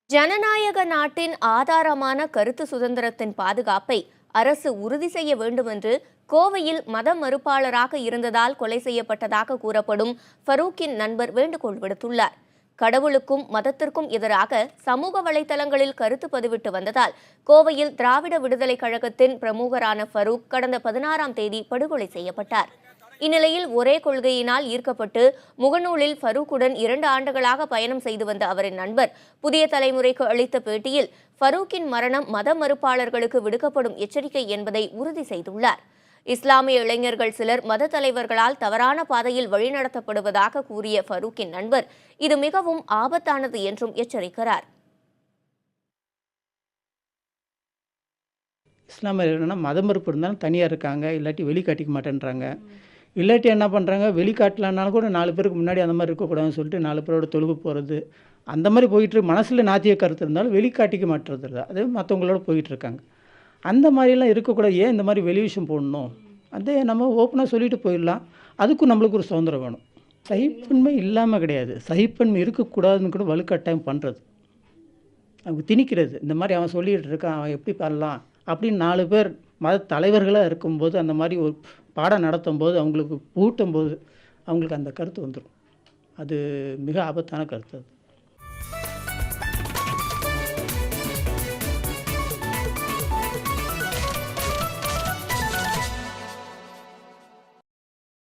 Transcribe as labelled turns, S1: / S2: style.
S1: ஜனநாயக நாட்டின் ஆதாரமான கருத்து சுதந்திரத்தின் பாதுகாப்பை அரசு உறுதி செய்ய வேண்டும் என்று கோவையில் மத மறுப்பாளராக இருந்ததால் கொலை செய்யப்பட்டதாக கூறப்படும் ஃபரூக்கின் நண்பர் வேண்டுகோள் விடுத்துள்ளார். கடவுளுக்கும் மதத்திற்கும் எதிராக சமூக வலைதளங்களில் கருத்து பதிவிட்டு வந்ததால் கோவையில் திராவிட விடுதலை கழகத்தின் பிரமுகரான ஃபரூக் கடந்த 16ஆம் தேதி படுகொலை செய்யப்பட்டார். இந்நிலையில் ஒரே கொள்கையினால் ஈர்க்கப்பட்டு முகநூலில் ஃபரூக்குடன் 2 ஆண்டுகளாக பயணம் செய்து வந்த அவரின் நண்பர் புதிய தலைமுறைக்கு அளித்த பேட்டியில் ஃபரூக்கின் மரணம் மத மறுப்பாளர்களுக்கு விடுக்கப்படும் எச்சரிக்கை என்பதை உறுதி செய்துள்ளார். இஸ்லாமிய இளைஞர்கள் சிலர் மத தலைவர்களால் தவறான பாதையில் வழிநடத்தப்படுவதாக கூறிய ஃபரூக்கின் நண்பர் இது மிகவும் ஆபத்தானது என்றும் எச்சரிக்கிறார்.
S2: இஸ்லாமியர்கள்னா மத மறுப்பு இருந்தாலும் தனியாக இருக்காங்க, இல்லாட்டி வெளிக்காட்டிக்க மாட்டேன்றாங்க. இல்லாட்டி என்ன பண்ணுறாங்க, வெளிக்காட்டலனாலும் கூட 4 பேருக்கு முன்னாடி அந்த மாதிரி இருக்கக்கூடாதுன்னு சொல்லிட்டு 4 பேரோட தொழுகு போகிறது, அந்த மாதிரி போயிட்டு மனசில் நாத்திய கருத்து இருந்தாலும் வெளிக்காட்டிக்க மாட்டுறது, அது மற்றவங்களோட போயிட்டுருக்காங்க. அந்த மாதிரிலாம் இருக்கக்கூடாது. ஏன் இந்த மாதிரி வெளி விஷயம் போடணும்? அதே நம்ம ஓப்பனாக சொல்லிட்டு போயிடலாம். அதுக்கும் நம்மளுக்கு ஒரு சுதந்திரம் வேணும். சகிப்புண்மை இல்லாமல் கிடையாது, சகிப்புண்மை இருக்கக்கூடாதுன்னு கூட வலுக்கட்டாயம் பண்ணுறது, அவங்க திணிக்கிறது. இந்த மாதிரி அவன் சொல்லிகிட்டு இருக்கான், அவன் எப்படி பண்ணலாம் அப்படின்னு 4 பேர் மத தலைவர்களாக இருக்கும்போது அந்த மாதிரி ஒரு பாடம் நடத்தும் போது அவங்களுக்கு ஊட்டும் போது அவங்களுக்கு அந்த கருத்து வந்துடும். அது மிக ஆபத்தான கருத்து அது.